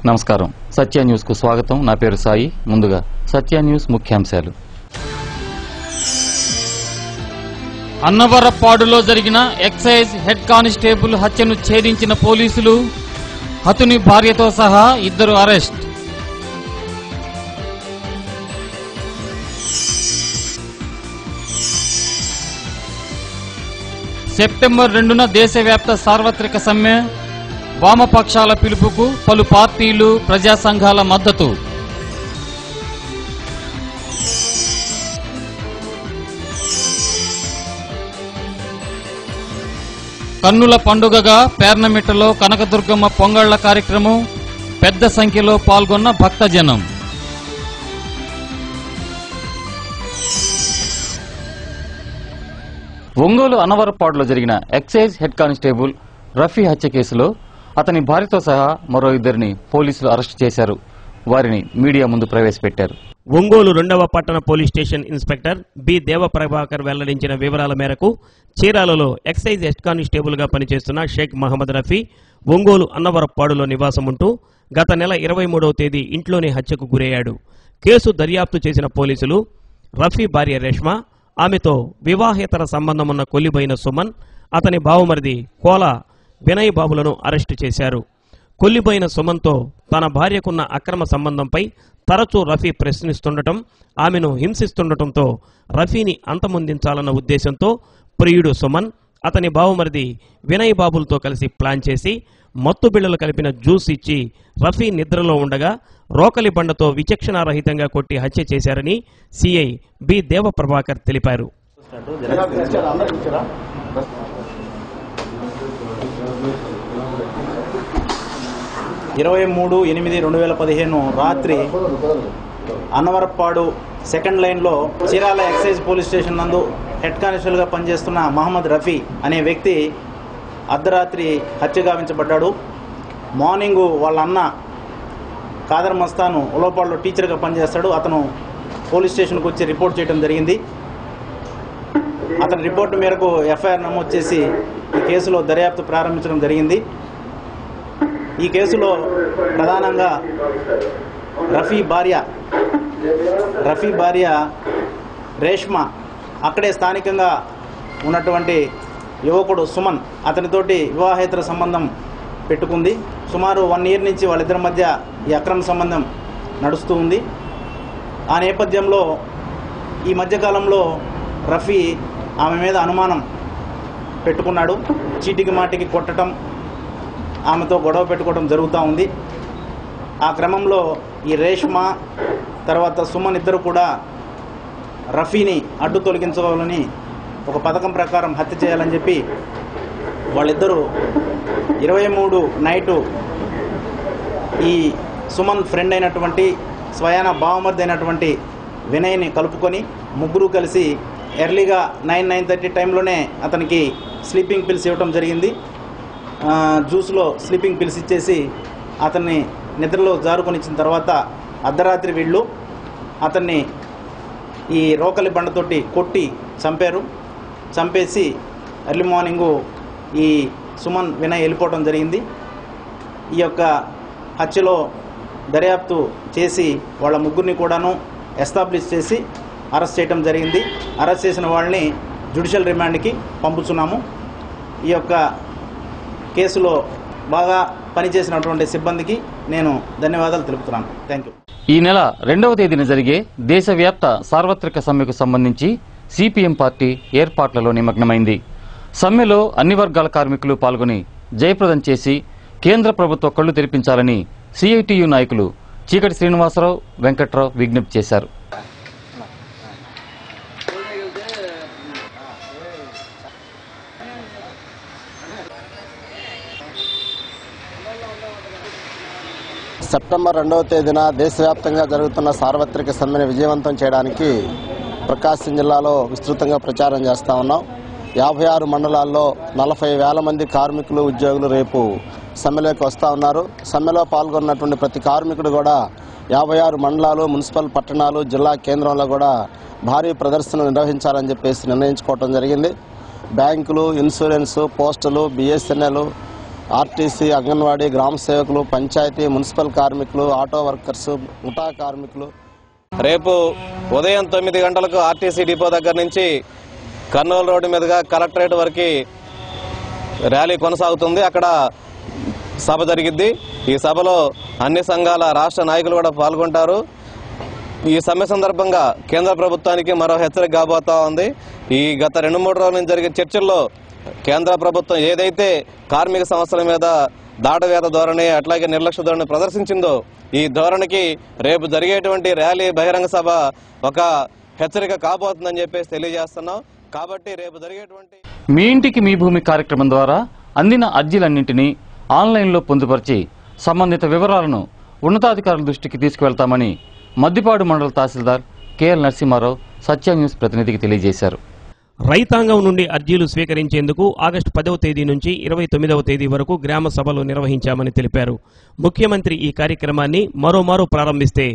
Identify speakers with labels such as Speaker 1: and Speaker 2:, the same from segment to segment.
Speaker 1: నమస్కారం. సత్య న్యూస్ కు స్వాగతం. నా పేరు సాయి. ముందుగా సత్య న్యూస్ ముఖ్యాంశాలు.
Speaker 2: అన్నవరపాడులో జరిగిన ఎక్సైజ్ హెడ్ కానిస్టేబుల్ హత్యను ఛేదించిన పోలీసులు, హతుని భార్యతో సహా 2 అరెస్ట్. సెప్టెంబర్ 2న దేశవ్యాప్త సార్వత్రిక సమ్మె, వామపక్షాల పిలుపుకు పలు పార్టీలు, ప్రజా సంఘాల మద్దతు. కన్నుల పండుగగా పేర్నమిట్టలో కనకదుర్గమ్మ పొంగళ్ల కార్యక్రమం, పెద్ద సంఖ్యలో పాల్గొన్న భక్తజనం.
Speaker 1: ఒంగోలు అన్నవరపాడులో జరిగిన ఎక్సైజ్ హెడ్ కానిస్టేబుల్ రఫీ హత్య కేసులో అతని భార్యతో సహా మరో 2ని పోలీసులు అరెస్టు చేశారు. వారిని మీడియా ముందు ప్రవేశపెట్టారు.
Speaker 3: ఒంగోలు 2వ పట్టణ police station inspector B Devaprabhakar వెల్లడించిన వివరాల మేరకు చీరాలలో ఎక్సైజ్ హెడ్ కానిస్టేబుల్ గా పనిచేస్తున్న షేక్ మహమ్మద్ రఫీ ఒంగోలు అన్నవరపాడులో నివాసం ఉంటూ గత నెల 23వ తేదీ ఇంట్లోనే హత్యకు గురయ్యాడు. కేసు దర్యాప్తు చేసిన పోలీసులు రఫీ భార్య రేష్మ, ఆమెతో వివాహేతర సంబంధమున్న కొల్లిబోయిన సుమన్, అతని బావుమరిది కోల వినయ్ బాబులను అరెస్టు చేశారు. కొల్లిబోయిన సుమన్తో తన భార్యకున్న అక్రమ సంబంధంపై తరచూ రఫీ ప్రశ్నిస్తుండటం, ఆమెను హింసిస్తుండటంతో రఫీని అంతమొందించాలన్న ఉద్దేశంతో ప్రియుడు సుమన్, అతని బావుమరిది వినయ్ బాబులతో కలిసి ప్లాన్ చేసి మత్తు బిళ్లలు కలిపిన జ్యూస్ ఇచ్చి రఫీ నిద్రలో ఉండగా రోకలి బండతో విచక్షణారహితంగా కొట్టి హత్య చేశారని సిఐ బి దేవప్రభాకర్ తెలిపారు.
Speaker 4: 23/8/2015 రాత్రి అన్నవరపాడు సెకండ్ లైన్లో చీరాల ఎక్సైజ్ పోలీస్ స్టేషన్ నందు హెడ్ కానిస్టేబుల్గా పనిచేస్తున్న మహమ్మద్ రఫీ అనే వ్యక్తి అర్ధరాత్రి హత్య గావించబడ్డాడు. మార్నింగు వాళ్ళ అన్న కాదర్ మస్తాను ఉలవపాడులో టీచర్గా పనిచేస్తాడు. అతను పోలీస్ స్టేషన్కి వచ్చి రిపోర్ట్ చేయడం జరిగింది. అతని రిపోర్టు మేరకు ఎఫ్ఐఆర్ నమోదు చేసి ఈ కేసులో దర్యాప్తు ప్రారంభించడం జరిగింది. ఈ కేసులో ప్రధానంగా రఫీ భార్య రేష్మ, అక్కడే స్థానికంగా ఉన్నటువంటి యువకుడు సుమన్, అతనితోటి వివాహేతర సంబంధం పెట్టుకుంది. సుమారు 1 year నుంచి వాళ్ళిద్దరి మధ్య ఈ అక్రమ సంబంధం నడుస్తూ ఉంది. ఆ నేపథ్యంలో ఈ మధ్యకాలంలో రఫీ ఆమె మీద అనుమానం పెట్టుకున్నాడు. చీటికి మాటికి కొట్టడం, ఆమెతో గొడవ పెట్టుకోవడం జరుగుతూ ఉంది. ఆ క్రమంలో ఈ రేష్మ తర్వాత సుమన్ ఇద్దరు కూడా రఫీని అడ్డు తొలగించుకోవాలని ఒక పథకం ప్రకారం హత్య చేయాలని చెప్పి వాళ్ళిద్దరూ 23 నైటు ఈ సుమన్ ఫ్రెండ్ అయినటువంటి స్వయాన బావమర్ది అయినటువంటి వినయ్ని కలుపుకొని ముగ్గురు కలిసి ఎర్లీగా 9-9:30 టైంలోనే అతనికి స్లీపింగ్ పిల్స్ ఇవ్వడం జరిగింది. జ్యూస్లో స్లీపింగ్ పిల్స్ ఇచ్చేసి అతన్ని నిద్రలో జారుకొని ఇచ్చిన తర్వాత అర్ధరాత్రి వీళ్ళు అతన్ని ఈ రోకలి బండతోటి కొట్టి చంపేసి ఎర్లీ మార్నింగు ఈ సుమన్ వినయ్ వెళ్ళిపోవడం జరిగింది. ఈ యొక్క హత్యలో దర్యాప్తు చేసి వాళ్ళ ముగ్గురిని కూడాను ఎస్టాబ్లిష్ చేసి అరెస్ట్ చేయడం జరిగింది. అరెస్ట్ చేసిన వాళ్ళని జ్యుడిషియల్ రిమాండ్కి పంపుతున్నాము. ఈ యొక్క కేసులో బాగా పనిచేసినటువంటి సిబ్బందికి నేను ధన్యవాదాలు తెలుపుతున్నాను. Thank you.
Speaker 1: ఈ నెల 2వ తేదీన జరిగే దేశవ్యాప్త సార్వత్రిక సమ్మెకు సంబంధించి సిపిఎం పార్టీ ఏర్పాట్లలో నిమగ్నమైంది. సమ్మెలో అన్ని వర్గాల కార్మికులు పాల్గొని జయప్రదం చేసి కేంద్ర ప్రభుత్వ కళ్లు తెరిపించాలని సిఐటియు నాయకులు చీకటి శ్రీనివాసరావు, వెంకట్రావు విజ్ఞప్తి చేశారు.
Speaker 5: సెప్టెంబర్ 2వ తేదీన దేశవ్యాప్తంగా జరుగుతున్న సార్వత్రిక సమ్మెను విజయవంతం చేయడానికి ప్రకాశం జిల్లాలో విస్తృతంగా ప్రచారం చేస్తా ఉన్నాం. 56 మండలాల్లో 40,000 మంది కార్మికులు, ఉద్యోగులు రేపు సమ్మెలోకి వస్తూ ఉన్నారు. సమ్మెలో పాల్గొన్నటువంటి ప్రతి కార్మికుడు కూడా 56 మండలాలు, మున్సిపల్ పట్టణాలు, జిల్లా కేంద్రంలో కూడా భారీ ప్రదర్శన నిర్వహించాలని చెప్పేసి నిర్ణయించుకోవడం జరిగింది. బ్యాంకులు, ఇన్సూరెన్స్, పోస్టులు, బిఎస్ఎన్ఎల్, ఆర్టీసీ, అంగన్వాడీ, గ్రామ సేవకులు, పంచాయతీ, మున్సిపల్ కార్మికులు, ఆటో వర్కర్స్, ముఠా కార్మికులు.
Speaker 6: రేపు ఉదయం 9 గంటలకు ఆర్టీసీ డిపో దగ్గర నుంచి కర్నూలు రోడ్డు మీదుగా కలెక్టరేట్ వరకు ర్యాలీ కొనసాగుతుంది. అక్కడ సభ జరిగిద్ది. ఈ సభలో అన్ని సంఘాల రాష్ట్ర నాయకులు కూడా పాల్గొంటారు. ఈ సమ్మె సందర్భంగా కేంద్ర ప్రభుత్వానికి మరో హెచ్చరిక కాబోతా ఉంది. ఈ గత 2-3 రోజుల నుంచి జరిగే చర్చల్లో కేంద్ర ప్రభుత్వం ఏదైతే కార్మిక సంస్థల మీద దాటవేత ధోరణి అట్లాగే నిర్లక్ష్య ధోరణి ప్రదర్శించిందో ఈ ధోరణికి రేపు జరిగేటువంటి ర్యాలీ బహిరంగ సభ ఒక హెచ్చరిక కాబోతుందని చెప్పేసి తెలియజేస్తున్నాం. కాబట్టి రేపు జరిగేటువంటి
Speaker 1: మీ ఇంటికి మీ భూమి కార్యక్రమం ద్వారా అందిన అర్జీలన్నింటినీ ఆన్లైన్లో పొందుపరిచి సంబంధిత వివరాలను ఉన్నతాధికారుల దృష్టికి తీసుకువెళ్తామని మద్దిపాడు మండల తహసీల్దార్ కెఎల్ నరసింహారావు సత్య న్యూస్ ప్రతినిధికి తెలియజేశారు.
Speaker 3: రైతాంగం నుండి అర్జీలు స్వీకరించేందుకు ఆగస్టు 10వ తేదీ నుంచి 29వ తేదీ వరకు గ్రామ సభలు నిర్వహించామని తెలిపారు. ముఖ్యమంత్రి ఈ కార్యక్రమాన్ని మరోమారు ప్రారంభిస్తే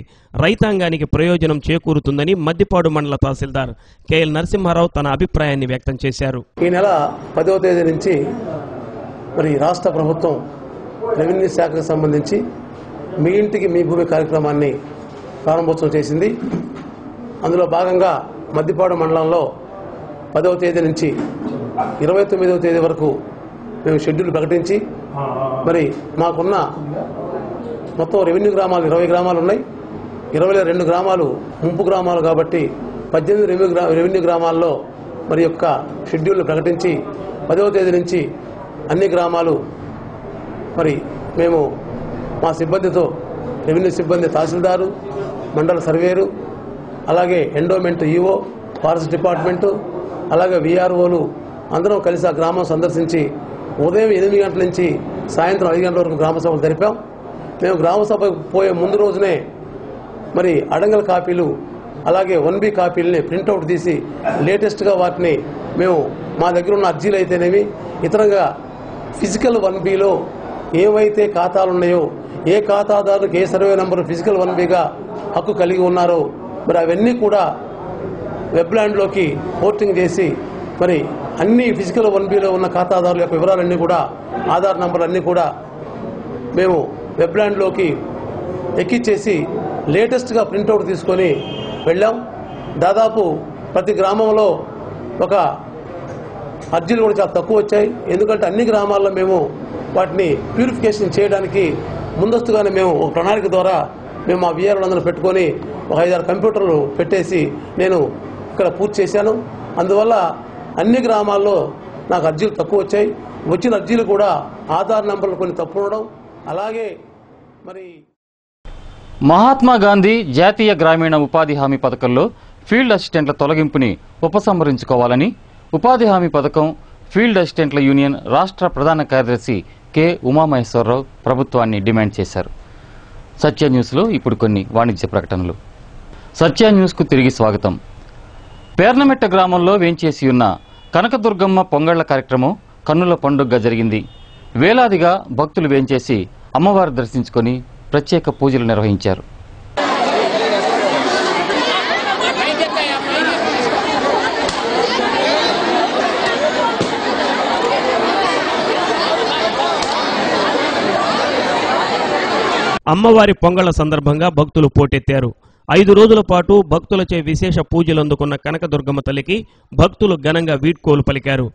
Speaker 3: రైతాంగానికి ప్రయోజనం చేకూరుతుందని మద్దిపాడు మండల తహసీల్దార్ కెఎల్ నరసింహారావు తన అభిప్రాయాన్ని వ్యక్తం చేశారు.
Speaker 7: ఈ నెల 10వ తేదీ నుంచి మరి రాష్ట్ర ప్రభుత్వం రెవెన్యూ శాఖకు సంబంధించి మీ ఇంటికి మీ భూమి కార్యక్రమాన్ని ప్రారంభోత్సవం చేసింది. అందులో భాగంగా మద్దిపాడు మండలంలో 10వ తేదీ నుంచి 29వ తేదీ వరకు మేము షెడ్యూల్ ప్రకటించి మరి మాకున్న మొత్తం రెవెన్యూ గ్రామాలు 20 గ్రామాలు ఉన్నాయి. 22 గ్రామాలు ముంపు గ్రామాలు కాబట్టి 18 రెవెన్యూ గ్రామాల్లో మరి యొక్క షెడ్యూల్ను ప్రకటించి 10వ తేదీ నుంచి అన్ని గ్రామాలు మరి మేము మా సిబ్బందితో రెవెన్యూ సిబ్బంది, తహసీల్దారు, మండల సర్వేరు, అలాగే ఎండోమెంట్ ఈఓ, ఫారెస్ట్ డిపార్ట్మెంటు, అలాగే విఆర్ఓలు అందరం కలిసి ఆ గ్రామం సందర్శించి ఉదయం 8 గంటల నుంచి సాయంత్రం 5 గంటల వరకు గ్రామ సభలు జరిపాం. మేము గ్రామ సభకు పోయే ముందు రోజునే మరి అడంగల్ కాపీలు అలాగే 1B కాపీలని ప్రింట్అవుట్ తీసి లేటెస్ట్గా వాటిని మేము మా దగ్గర ఉన్న అర్జీలు అయితేనేమి ఇతరంగా ఫిజికల్ 1Bలో ఏవైతే ఖాతాలు ఉన్నాయో ఏ ఖాతాదారులకు ఏ సర్వే నంబరు ఫిజికల్ 1Bగా హక్కు కలిగి ఉన్నారో మరి అవన్నీ కూడా వెబ్లాండ్లోకి పోర్టింగ్ చేసి మరి అన్ని ఫిజికల్ 1Bలో ఉన్న ఖాతాదారుల యొక్క వివరాలన్నీ కూడా ఆధార్ నంబర్లన్నీ కూడా మేము వెబ్లాండ్లోకి ఎక్కిచ్చేసి లేటెస్ట్గా ప్రింట్అవుట్ తీసుకొని వెళ్ళాం. దాదాపు ప్రతి గ్రామంలో ఒక అర్జీలు కూడా చాలా తక్కువ వచ్చాయి. ఎందుకంటే అన్ని గ్రామాల్లో మేము వాటిని ప్యూరిఫికేషన్ చేయడానికి ముందస్తుగానే మేము ఒక ప్రణాళిక ద్వారా మేము ఆ విఆర్ఓలందరూ పెట్టుకొని ఒక 5-6 కంప్యూటర్లు పెట్టేసి నేను ఇక్కడ పూర్తి చేశాను. అందువల్ల అన్ని గ్రామాల్లో నాకు అర్జీలు తక్కువ వచ్చాయి. వచ్చిన అర్జీలు కూడా ఆధార్ నంబర్లు కొన్ని తప్పు ఉండడం, అలాగే మరి
Speaker 1: మహాత్మా గాంధీ జాతీయ గ్రామీణ ఉపాధి హామీ పథకంలో ఫీల్డ్ అసిస్టెంట్ల తొలగింపుని ఉపసంహరించుకోవాలని ఉపాధి హామీ పథకం ఫీల్డ్ అసిస్టెంట్ల యూనియన్ రాష్ట్ర ప్రధాన కార్యదర్శి కె ఉమామహేశ్వరరావు ప్రభుత్వాన్ని డిమాండ్ చేశారు. సత్య న్యూస్లో ఇప్పుడు కొన్ని వాణిజ్య ప్రకటనలు. సత్య న్యూస్కు తిరిగి స్వాగతం. పేర్నమెట్ట గ్రామంలో వేంచేసి ఉన్న కనకదుర్గమ్మ పొంగళ్ల కార్యక్రమం కన్నుల పండుగగా జరిగింది. వేలాదిగా భక్తులు వేంచేసి అమ్మవారు దర్శించుకొని ప్రత్యేక పూజలు నిర్వహించారు.
Speaker 3: అమ్మవారి పొంగళ్ల సందర్భంగా భక్తులు పోటెత్తారు. 5 రోజుల పాటు భక్తులచే విశేష పూజలు అందుకున్న కనకదుర్గమ్మ తల్లికి భక్తులు ఘనంగా వీడ్కోలు పలికారు.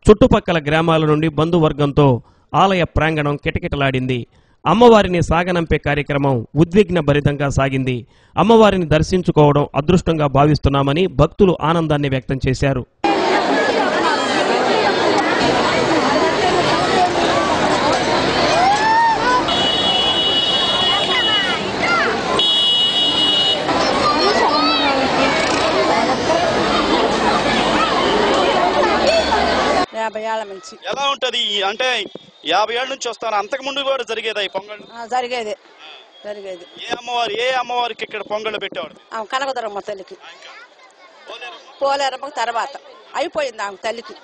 Speaker 3: చుట్టుపక్కల గ్రామాల నుండి బంధువర్గంతో ఆలయ ప్రాంగణం కిటకిటలాడింది. అమ్మవారిని సాగనంపే కార్యక్రమం ఉద్విగ్న భరితంగా సాగింది. అమ్మవారిని దర్శించుకోవడం అదృష్టంగా భావిస్తున్నామని భక్తులు ఆనందాన్ని వ్యక్తం చేశారు.
Speaker 8: ఎలా ఉంటది అంటే 50 ఏళ్ల నుంచి వస్తాను, అంతకు ముందు కూడా జరిగేదా ఈ పొంగళ్ళు?
Speaker 9: జరిగేది.
Speaker 8: ఏ అమ్మవారికి ఇక్కడ పొంగళ్ళు పెట్టేవాడు?
Speaker 9: కనకదుర్గమ్మ తల్లికి, పోలేరమ్మ తర్వాత అయిపోయింది ఆమె తల్లికి.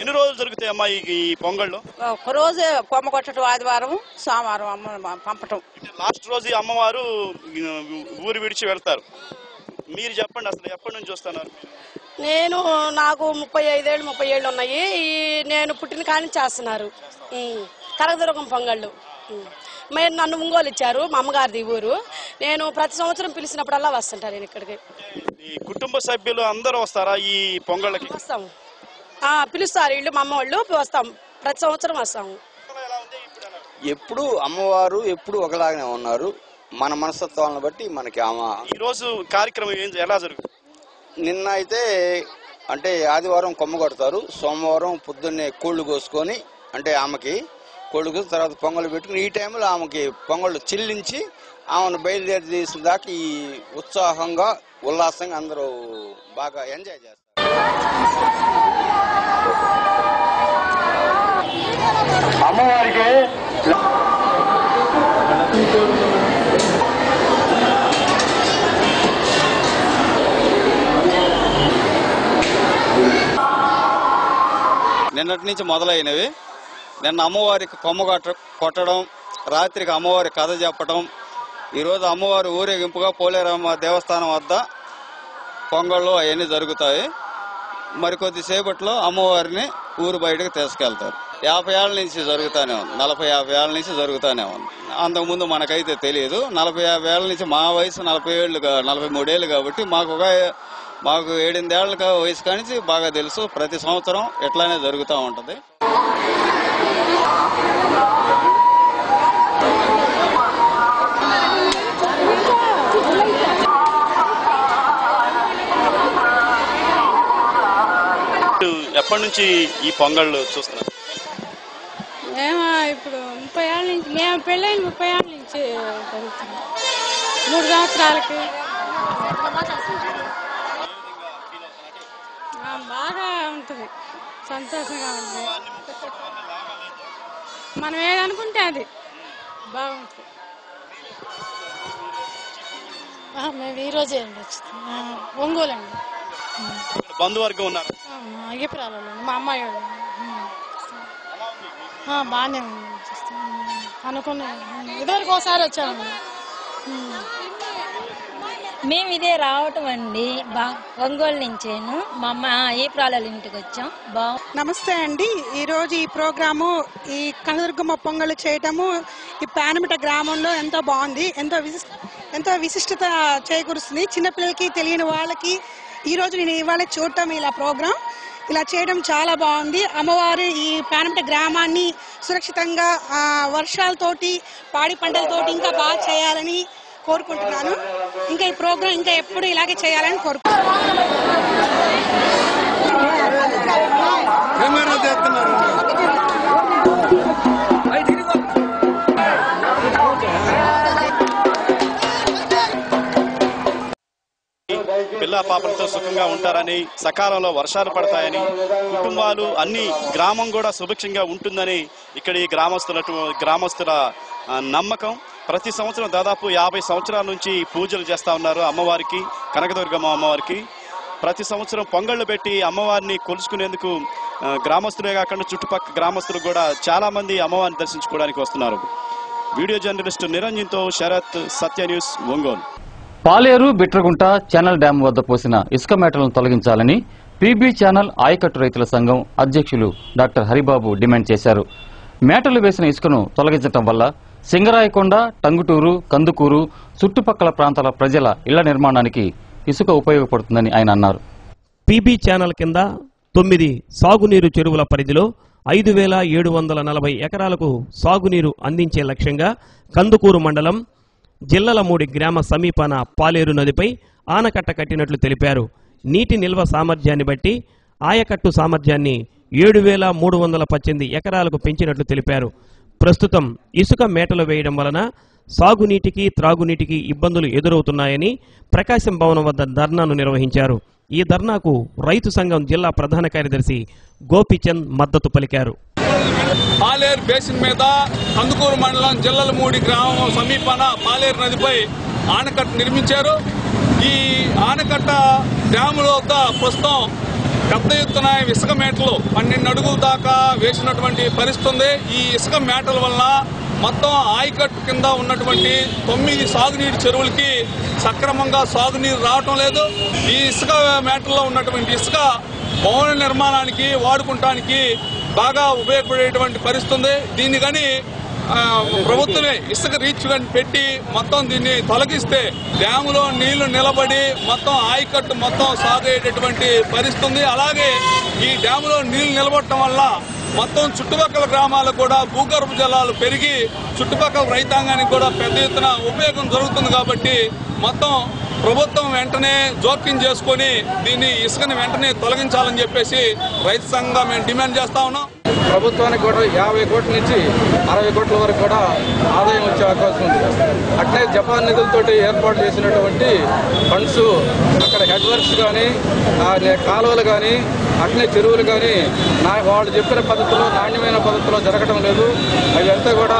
Speaker 8: ఎన్ని రోజులు జరుగుతాయి అమ్మా ఈ పొంగళ్ళు?
Speaker 9: ఒక రోజు కొమ్మ కొట్టడం, ఆదివారం సోమవారం అమ్మ పంపటం.
Speaker 8: లాస్ట్ రోజు అమ్మవారు ఊరు విడిచి వెళ్తారు. మీరు చెప్పండి, అసలు ఎప్పటి నుంచి వస్తున్నారు?
Speaker 10: నాకు 35 ఏళ్ళు ఉన్నాయి. నేను పుట్టిన కాడి నుంచి చేస్తున్నారు కనకదుర్గం పొంగళ్ళు. మీరు నన్ను ఒంగోలు ఇచ్చారు, మా అమ్మగారిది ఊరు. నేను ప్రతి సంవత్సరం పిలిచినప్పుడల్లా వస్తుంటాను నేను ఇక్కడికి.
Speaker 8: ఈ కుటుంబ సభ్యులు అందరూ వస్తారా ఈ పొంగళ్ళకి?
Speaker 10: వస్తాము, పిలుస్తారు వీళ్ళు, మా అమ్మ వాళ్ళు వస్తాం, ప్రతి సంవత్సరం వస్తాము.
Speaker 11: ఎప్పుడు అమ్మవారు ఎప్పుడు ఒకలాగానే ఉన్నారు. మన మనస్తత్వాలను బట్టి మనకి ఈ
Speaker 8: రోజు కార్యక్రమం ఎలా జరుగుతుంది?
Speaker 11: నిన్న అయితే అంటే ఆదివారం కొమ్మ కొడతారు, సోమవారం పొద్దున్నే కోళ్లు కోసుకొని అంటే ఆమెకి కోళ్లు కోసి తర్వాత పొంగలు పెట్టుకుని ఈ టైంలో ఆమెకి పొంగళ్ళు చెల్లించి ఆమెను బయలుదేరి తీసిన దాకా ఈ ఉత్సాహంగా ఉల్లాసంగా అందరూ బాగా ఎంజాయ్ చేస్తారు.
Speaker 12: అమ్మవారికి
Speaker 13: నిన్నటి నుంచి మొదలైనవి. నిన్న అమ్మవారికి కొమ్మ కొట్టడం, రాత్రికి అమ్మవారి కథ చెప్పడం, ఈరోజు అమ్మవారి ఊరేగింపుగా పోలేరమ్మ దేవస్థానం వద్ద పొంగళ్ళు అవన్నీ జరుగుతాయి. మరికొద్దిసేపట్లో అమ్మవారిని ఊరు బయటకు తీసుకెళ్తారు. 50 ఏళ్ల నుంచి జరుగుతానే ఉంది, 40-50 ఏళ్ల నుంచి జరుగుతానే ఉంది. అంతకుముందు మనకైతే తెలియదు. 40-50 ఏళ్ల నుంచి, మా వయసు 43 ఏళ్ళు కాబట్టి మాకు 7-8 ఏళ్ల వయసు కానించి బాగా తెలుసు. ప్రతి సంవత్సరం ఇట్లానే జరుగుతూ ఉంటది.
Speaker 8: ఎప్పటి నుంచి ఈ పొంగళ్ళు చూస్తున్నారు?
Speaker 14: ఇప్పుడు 30 ఏళ్ళ నుంచి, మేము పెళ్ళైన 30 ఏళ్ళ నుంచి జరుగుతుంది. 3 సంవత్సరాలకి బాగా ఉంటుంది, సంతోషంగా ఉంది. మనం ఏదనుకుంటే అది బాగుంటుంది. మేము ఈరోజే అండి వచ్చింది, ఒంగోలు అండి.
Speaker 8: బంధువర్గం ఉన్నారు?
Speaker 14: అయ్యపురాలలో మా అమ్మాయి బాగానే ఉంది. అనుకున్నా ఇదివరకు ఒకసారి వచ్చాము.
Speaker 15: మేము ఇదే రావటం అండి, ఒంగోలు నుంచేను. మా అమ్మ అయ్యపురాల ఇంటికి వచ్చాం.
Speaker 16: నమస్తే అండి. ఈరోజు ఈ ప్రోగ్రాము ఈ కనదుర్గమ్మ పొంగలు చేయటము ఈ పానమిట గ్రామంలో ఎంతో బాగుంది, ఎంతో విశిష్టత చేకూరుస్తుంది. చిన్నపిల్లలకి తెలియని వాళ్ళకి ఈరోజు నేను ఇవాళ చూడటం ఇలా ప్రోగ్రాం ఇలా చేయడం చాలా బాగుంది. అమ్మవారు ఈ పానమిట గ్రామాన్ని సురక్షితంగా వర్షాలతోటి పాడి పంటలతోటి ఇంకా బాగా చేయాలని కోరుకుంటున్నాను. ఇంకా ఈ ప్రోగ్రాం ఇంకా ఎప్పుడు ఇలాగే చేయాలని కోరుకుంటున్నాను.
Speaker 8: పిల్ల పాపలతో సుఖంగా ఉంటారని, సకాలంలో వర్షాలు పడతాయని, కుటుంబాలు అన్ని గ్రామం కూడా సుభిక్షంగా ఉంటుందని ఇక్కడ ఈ గ్రామస్తుల నమ్మకం. ప్రతి సంవత్సరం దాదాపు 50 సంవత్సరాల నుంచి పూజలు చేస్తా ఉన్నారు అమ్మవారికి, కనకదుర్గమ్మ అమ్మవారికి. ప్రతి సంవత్సరం పొంగళ్ళు పెట్టి అమ్మవారిని కొలుసుకునేందుకు గ్రామస్తులే కాకుండా చుట్టుపక్కల గ్రామస్తులు కూడా చాలా మంది అమ్మవారిని దర్శించుకోవడానికి వస్తున్నారు. వీడియో జర్నలిస్టు నిరంజన్తో శరత్, సత్య న్యూస్, ఒంగోలు.
Speaker 1: పాలేరు బిట్రగుంట ఛానల్ డ్యాం వద్ద పోసిన ఇసుక మేటలను తొలగించాలని పీబీ ఛానల్ ఆయకట్టు రైతుల సంఘం అధ్యక్షులు డాక్టర్ హరిబాబు డిమాండ్ చేశారు. మేటలు వేసిన ఇసుకను తొలగించడం వల్ల సింగరాయకొండ, టంగుటూరు, కందుకూరు చుట్టుపక్కల ప్రాంతాల ప్రజల ఇళ్ల నిర్మాణానికి ఇసుక ఉపయోగపడుతుందని ఆయన అన్నారు.
Speaker 3: పీబీ ఛానల్ కింద 9 సాగునీరు చెరువుల పరిధిలో 5,740 ఎకరాలకు సాగునీరు అందించే లక్ష్యంగా కందుకూరు మండలం జిల్లలమూడి గ్రామ సమీపాన పాలేరు నదిపై ఆనకట్ట కట్టినట్లు తెలిపారు. నీటి నిల్వ సామర్థ్యాన్ని బట్టి ఆయకట్టు సామర్థ్యాన్ని 7,318 ఎకరాలకు పెంచినట్లు తెలిపారు. ప్రస్తుతం ఇసుక మేటలు వేయడం వలన సాగునీటికి, త్రాగునీటికి ఇబ్బందులు ఎదురవుతున్నాయని ప్రకాశం భవనం వద్ద ధర్నాను నిర్వహించారు. ఈ ధర్నాకు రైతు సంఘం జిల్లా ప్రధాన కార్యదర్శి గోపిచంద్ మద్దతు పలికారు.
Speaker 17: పాలేరు బేసిన్ మీద కందుకూరు మండలం జిల్లలమూడి గ్రామం సమీపాన పాలేరు నదిపై ఆనకట్ట నిర్మించారు. ఈ ఆనకట్ట డ్యాములో ప్రస్తుతం పెద్ద ఎత్తున ఇసుక మేటలు 12 అడుగుల దాకా వేసినటువంటి పరిస్థితి ఉంది. ఈ ఇసుక మేటల వల్ల మొత్తం ఆయకట్టు కింద ఉన్నటువంటి 9 సాగునీరు చెరువులకి సక్రమంగా సాగునీరు రావటం లేదు. ఈ ఇసుక మేటల్లో ఉన్నటువంటి ఇసుక భవన నిర్మాణానికి వాడుకుంటానికి బాగా ఉపయోగపడేటువంటి పరిస్థితి ఉంది. దీన్ని కానీ ప్రభుత్వమే ఇసుక రీచ్ పెట్టి మొత్తం దీన్ని తొలగిస్తే డ్యాములో నీళ్లు నిలబడి మొత్తం ఆయకట్టు మొత్తం సాగేటటువంటి పరిస్థితి ఉంది. అలాగే ఈ డ్యాములో నీళ్లు నిలబడటం వల్ల మొత్తం చుట్టుపక్కల గ్రామాలకు కూడా భూగర్భ జలాలు పెరిగి చుట్టుపక్కల రైతాంగానికి కూడా పెద్ద ఎత్తున ఉపయోగం జరుగుతుంది. కాబట్టి మొత్తం ప్రభుత్వం వెంటనే జోక్యం చేసుకుని దీన్ని ఇసుకని వెంటనే తొలగించాలని చెప్పేసి రైతు సంఘంగా మేము డిమాండ్ చేస్తా ఉన్నాం.
Speaker 18: ప్రభుత్వానికి కూడా 50 కోట్ల నుంచి 60 కోట్ల వరకు కూడా ఆదాయం వచ్చే అవకాశం ఉంది. అట్లే జపాన్ నిధులతోటి ఏర్పాటు చేసినటువంటి ఫండ్స్ అక్కడ హెడ్ వర్క్స్ కానీ కాలువలు కానీ అట్లే చెరువులు కానీ వాళ్ళు చెప్పిన పద్ధతిలో నాణ్యమైన పద్ధతిలో జరగడం లేదు. అవి అంతా కూడా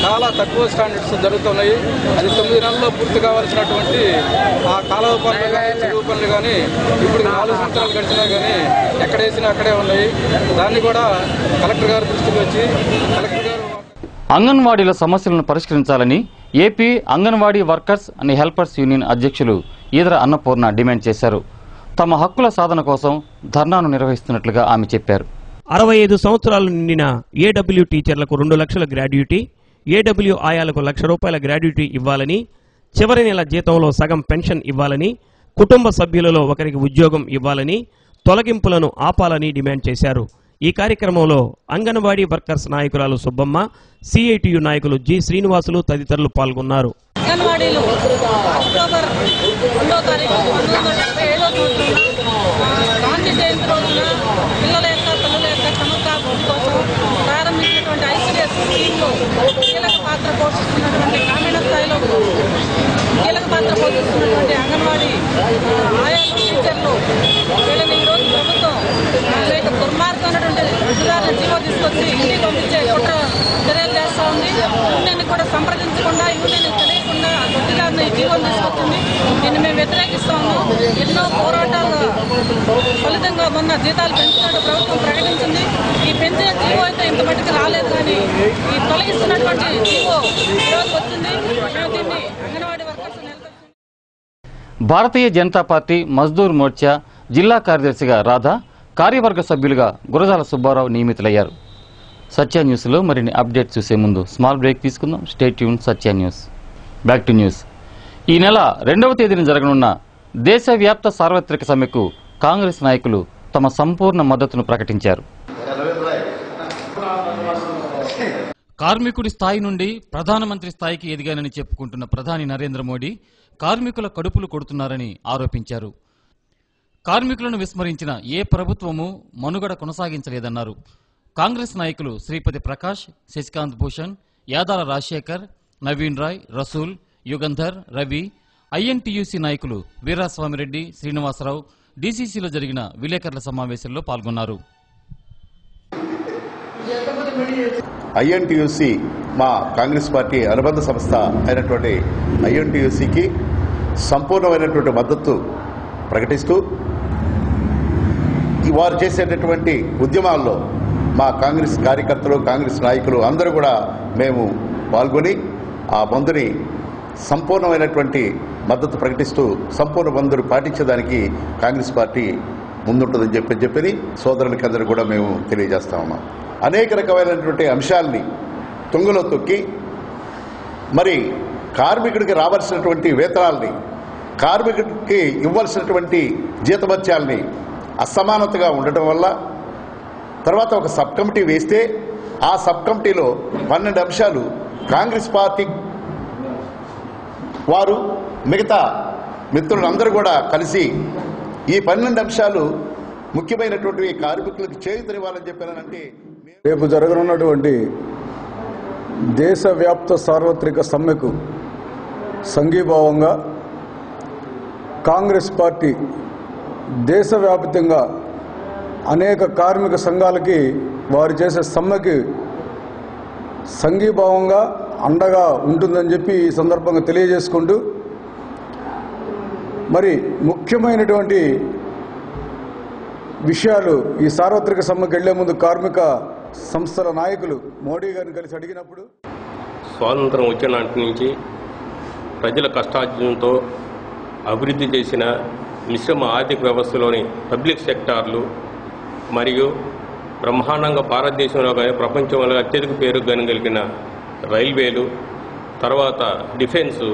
Speaker 18: చాలా తక్కువ స్టాండర్డ్స్ జరుగుతున్నాయి. అది 9 నెలల్లో పూర్తి కావాల్సినటువంటి ఆ కాలువ పనులు కానీ చెరువు పనులు కానీ ఇప్పుడు 4 సంవత్సరాలు గడిచినా కానీ ఎక్కడేసినా అక్కడే ఉన్నాయి. దాన్ని కూడా కలెక్టర్ గారు దృష్టికి వచ్చి కలెక్టర్ గారు
Speaker 1: అంగన్వాడీల సమస్యలను పరిష్కరించాలని AP anganwadi workers and helpers union అధ్యక్షులు ఈదర అన్నపూర్ణ డిమాండ్ చేశారు. తమ హక్కుల సాధన కోసం ధర్నాను నిర్వహిస్తున్నట్లుగా ఆమె చెప్పారు.
Speaker 3: 65 సంవత్సరాలు నిండిన ఏడబ్ల్యూ టీచర్లకు 2 లక్షల గ్రాడ్యుటీ, ఏడబ్ల్యూ ఆయాలకు ₹1,00,000 గ్రాడ్యుటీ ఇవ్వాలని, చివరి నెల జీతంలో సగం పెన్షన్ ఇవ్వాలని, కుటుంబ సభ్యులలో ఒకరికి ఉద్యోగం ఇవ్వాలని, తొలగింపులను ఆపాలని డిమాండ్ చేశారు. ఈ కార్యక్రమంలో అంగన్వాడీ వర్కర్స్ నాయకురాలు సుబ్బమ్మ, సిఐటియు నాయకులు జి శ్రీనివాసులు తదితరులు పాల్గొన్నారు.
Speaker 19: అంగన్వాడీలు అక్టోబర్ 2వ తారీఖు 1977 గాంధీ జయంతి రోజున పిల్లల యొక్క సమగ్రాభివృద్ధి కోసం ప్రారంభించినటువంటి ఐసిడిఎస్ స్కీమ్లో కీలక పాత్ర పోషిస్తున్నటువంటి గ్రామీణ స్థాయిలో కీలక పాత్ర పోషిస్తున్నటువంటి అంగన్వాడీ ఆయాలు టీచర్లు వీళ్ళని ఈరోజు ప్రభుత్వం అనేక దుర్మార్గమైనటువంటి అధికారుల జీవో తీసుకొచ్చి ఇంటికి పంపించే కుట్ర చర్యలు చేస్తూ ఉంది. యూనియన్ కూడా సంప్రదించకుండా యూనియన్ తెలియకుండా అధికారులు ఈ జీవోని తీసుకొచ్చింది. దీన్ని మేము వ్యతిరేకిస్తా ఉన్నాం. ఎన్నో పోరాటాల ఫలితంగా మొన్న జీతాలు పెంచినట్టు ప్రభుత్వం ప్రకటించింది. ఈ పెంచిన జీవో అయితే ఇంత మట్టికి రాలేదు, కానీ ఈ తొలగిస్తున్నటువంటి జీవో ఈరోజు వచ్చింది. మేము దీన్ని అంగన్వాడీ వర్కర్స్
Speaker 1: భారతీయ జనతా పార్టీ మజ్దూర్ మోర్చా జిల్లా కార్యదర్శిగా రాధా, కార్యవర్గ సభ్యులుగా గురజాల సుబ్బారావు నియమితులయ్యారు. సత్య న్యూస్లో మరిన్ని అప్డేట్స్ చూసే ముందు స్మాల్ బ్రేక్ తీసుకుందాం. Stay tune Satya news. Back to news. ఈ నెల 2వ తేదీన జరగనున్న దేశవ్యాప్త సార్వత్రిక సమ్మెకు కాంగ్రెస్ నాయకులు తమ సంపూర్ణ మద్దతును ప్రకటించారు.
Speaker 2: కార్మికుడి స్థాయి నుండి ప్రధానమంత్రి స్థాయికి ఎదిగానని చెప్పుకుంటున్న ప్రధాని నరేంద్ర మోడీ కార్మికుల కడుపులు కొడుతున్నారని ఆరోపించారు. కార్మికులను విస్మరించిన ఏ ప్రభుత్వమూ మనుగడ కొనసాగించలేదన్నారు. కాంగ్రెస్ నాయకులు శ్రీపతి ప్రకాష్, శశికాంత్ భూషణ్, యాదాల రాజశేఖర్, నవీన్ రాయ్, రసూల్, యుగంధర్, రవి, ఐఎన్టీయూసీ నాయకులు వీరాస్వామిరెడ్డి, శ్రీనివాసరావు డీసీసీలో జరిగిన విలేకరుల సమావేశంలో పాల్గొన్నారు.
Speaker 20: ఐఎన్టీయూసీ మా కాంగ్రెస్ పార్టీ అనుబంధ సంస్థ అయినటువంటి ఐఎన్టీయూసీకి సంపూర్ణమైనటువంటి మద్దతు ప్రకటిస్తూ వారు చేసేటటువంటి ఉద్యమాల్లో మా కాంగ్రెస్ కార్యకర్తలు, కాంగ్రెస్ నాయకులు అందరూ కూడా మేము పాల్గొని ఆ బంద్ని సంపూర్ణమైనటువంటి మద్దతు ప్రకటిస్తూ సంపూర్ణ బంద్ను పాటించేదానికి కాంగ్రెస్ పార్టీ ముందుంటుందని చెప్పి సోదరులకి అందరూ కూడా మేము తెలియజేస్తా ఉన్నాం. అనేక రకమైనటువంటి అంశాలని తుంగలో తొక్కి మరి కార్మికుడికి రావాల్సినటువంటి వేతనాలని, కార్మికుడికి ఇవ్వాల్సినటువంటి జీతభత్యాలని అసమానతగా ఉండటం వల్ల తర్వాత ఒక సబ్ కమిటీ వేస్తే ఆ సబ్ కమిటీలో 12 అంశాలు కాంగ్రెస్ పార్టీ వారు మిగతా మిత్రులందరూ కూడా కలిసి ఈ 12 అంశాలు ముఖ్యమైనటువంటి కార్మికులకు చేయూతనివ్వాలని చెప్పారంటే
Speaker 21: రేపు జరగనున్నటువంటి దేశవ్యాప్త సార్వత్రిక సమ్మెకు సంఘీభావంగా కాంగ్రెస్ పార్టీ దేశవ్యాప్తంగా అనేక కార్మిక సంఘాలకి వారు చేసే సమ్మెకి సంఘీభావంగా అండగా ఉంటుందని చెప్పి ఈ సందర్భంగా తెలియజేసుకుంటూ మరి ముఖ్యమైనటువంటి విషయాలు ఈ సార్వత్రిక సమ్మెకి వెళ్లే ముందు కార్మిక సంస్థల నాయకులు మోడీ గారిని కలిసి అడిగినప్పుడు
Speaker 4: స్వాతంత్రం వచ్చిన నాటి నుంచి ప్రజల కష్టార్జనతో అభివృద్ధి చేసిన మిశ్రమ ఆర్థిక వ్యవస్థలోని పబ్లిక్ సెక్టార్లు మరియు బ్రహ్మాండంగా భారతదేశంలో కానీ ప్రపంచంలో అత్యధిక పేరు కలిగిన రైల్వేలు, తర్వాత డిఫెన్స్,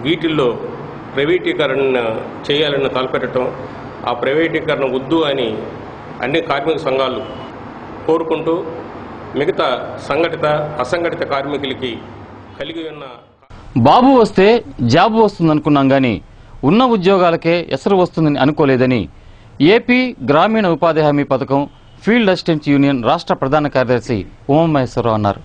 Speaker 4: వీటిల్లో ప్రైవేటీకరణ చేయాలని తలపెట్టడం, ఆ ప్రైవేటీకరణ వద్దు అని అన్ని కార్మిక సంఘాలు కోరుకుంటూ మిగతా సంఘటిత అసంఘటిత కార్మికులకి కలిగి ఉన్న
Speaker 1: బాబు వస్తే జాబు వస్తుందనుకున్నాం గానీ ఉన్న ఉద్యోగాలకే ఎసరు వస్తుందని అనుకోలేదని ఏపీ గ్రామీణ ఉపాధి హామీ పథకం ఫీల్డ్ అసిస్టెంట్స్ యూనియన్ రాష్ట్ర ప్రధాన కార్యదర్శి ఉమామహేశ్వరరావు అన్నారు.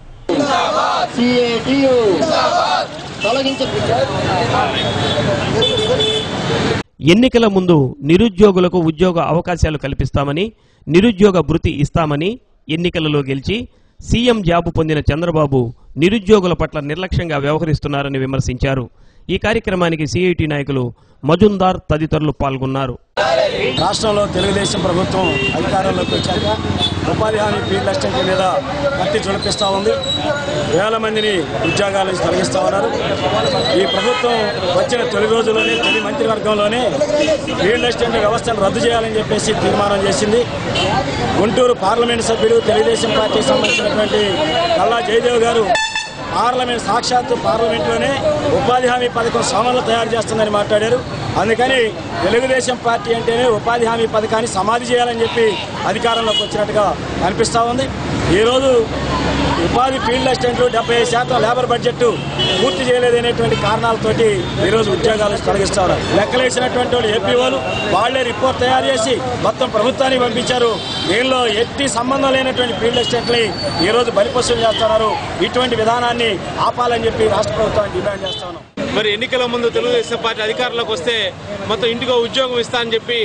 Speaker 3: ఎన్నికల ముందు నిరుద్యోగులకు ఉద్యోగ అవకాశాలు కల్పిస్తామని, నిరుద్యోగ భృతి ఇస్తామని ఎన్నికలలో గెలిచి సీఎం జాబు పొందిన చంద్రబాబు నిరుద్యోగుల పట్ల నిర్లక్ష్యంగా వ్యవహరిస్తున్నారని విమర్శించారు. ఈ కార్యక్రమానికి సిఐటి నాయకులు మజుందార్ తదితరులు పాల్గొన్నారు.
Speaker 22: రాష్ట్రంలో తెలుగుదేశం ప్రభుత్వం అధికారంలోకి వచ్చాక ఉపాధి హామీ ఫీల్డ్ అసిస్టెంట్ల మీద కత్తి చులపిస్తూ ఉంది. వేల మందిని ఉద్యోగాల నుంచి తొలగిస్తూ ఉన్నారు. ఈ ప్రభుత్వం వచ్చిన తొలి రోజుల్లోనే, తొలి మంత్రివర్గంలోనే ఫీల్డ్ అసిస్టెంట్ వ్యవస్థను రద్దు చేయాలని చెప్పేసి తీర్మానం చేసింది. గుంటూరు పార్లమెంటు సభ్యుడు తెలుగుదేశం పార్టీకి సంబంధించినటువంటి కల్లా జయదేవ్ గారు సాక్షాత్తు పార్లమెంట్లోనే ఉపాధి హామీ పథకం సమన్లు తయారు చేస్తుందని మాట్లాడారు. అందుకని తెలుగుదేశం పార్టీ అంటేనే ఉపాధి హామీ పథకాన్ని సమాధి చేయాలని చెప్పి అధికారంలోకి వచ్చినట్టుగా అనిపిస్తూ ఉంది. ఈరోజు ఉపాధి ఫీల్డ్ అసిస్టెంట్లు 75% లేబర్ బడ్జెట్ పూర్తి చేయలేదనేటువంటి కారణాలతోటి ఈరోజు ఉద్యోగాలు తొలగిస్తారు. లెక్కలేసినటువంటి వాళ్ళు ఏపీఓలు వాళ్లే రిపోర్ట్ తయారు చేసి మొత్తం ప్రభుత్వానికి పంపించారు. దీనిలో ఎట్టి సంబంధం లేనటువంటి ఫీల్డ్ అసిస్టెంట్ని ఈరోజు బలిపశువులు చేస్తున్నారు. ఇటువంటి విధానాన్ని ఆపాలని చెప్పి రాష్ట్ర ప్రభుత్వాన్ని డిమాండ్ చేస్తా ఉన్నాం.
Speaker 23: మరి ఎన్నికల ముందు తెలుగుదేశం పార్టీ అధికారంలోకి వస్తే మొత్తం ఇంటికో ఉద్యోగం ఇస్తా అని చెప్పి,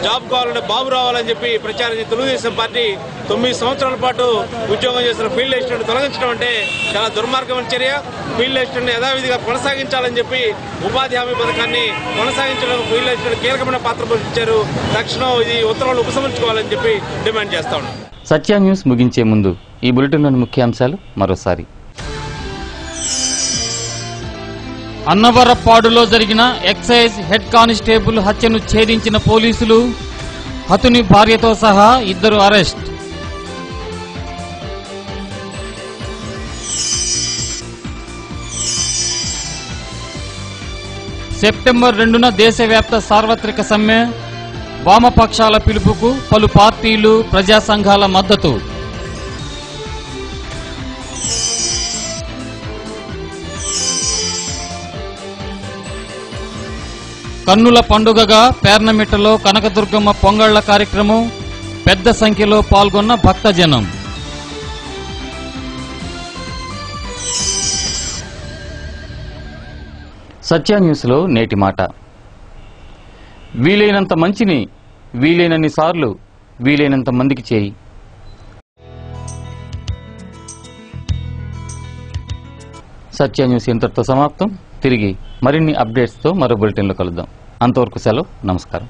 Speaker 23: జాబ్ కావాలంటే బాబు రావాలని చెప్పి ప్రచారం తెలుగుదేశం పార్టీ 9 సంవత్సరాల పాటు ఉద్యోగం చేసిన ఫీల్డ్ అసిస్టెంట్ తొలగించడం అంటే చాలా దుర్మార్గమైన చర్య. ఫీల్డ్ అసిస్టెంట్ యథావిధిగా కొనసాగించాలని చెప్పి ఉపాధి హామీ పథకాన్ని కొనసాగించడం ఫీల్డ్ అసిస్టెంట్ కీలకమైన పాత్ర పోషించారు. తక్షణం ఇది ఉత్తర్వులు ఉపసంహరించుకోవాలని చెప్పి డిమాండ్ చేస్తా ఉన్నాం.
Speaker 1: సత్య న్యూస్ ముగించే ముందు ఈ బులెటిన్లోని ముఖ్యాంశాలు మరోసారి.
Speaker 2: అన్నవరపాడులో జరిగిన ఎక్సైజ్ హెడ్ కానిస్టేబుల్ హత్యను ఛేదించిన పోలీసులు, హతుని భార్యతో సహా 2 అరెస్ట్. సెప్టెంబర్ 2న దేశవ్యాప్త సార్వత్రిక సమ్మె, వామపక్షాల పిలుపుకు పలు పార్టీలు, ప్రజా సంఘాల మద్దతు. కన్నుల పండుగగా పేర్నమిట్టలో కనకదుర్గమ్మ పొంగళ్ల కార్యక్రమం, పెద్ద సంఖ్యలో పాల్గొన్న భక్తజనం.
Speaker 1: సత్య న్యూస్లో నేటి మాట. వీలైనంత మంచిని వీలైనన్ని సార్లు వీలైనంత మందికి చేయి. సత్య న్యూస్ ఇంతటితో సమాప్తం. తిరిగి మరిన్ని అప్డేట్స్తో మరో బులెటిన్లో కలుద్దాం. అంతవరకు సెలవు. నమస్కారం.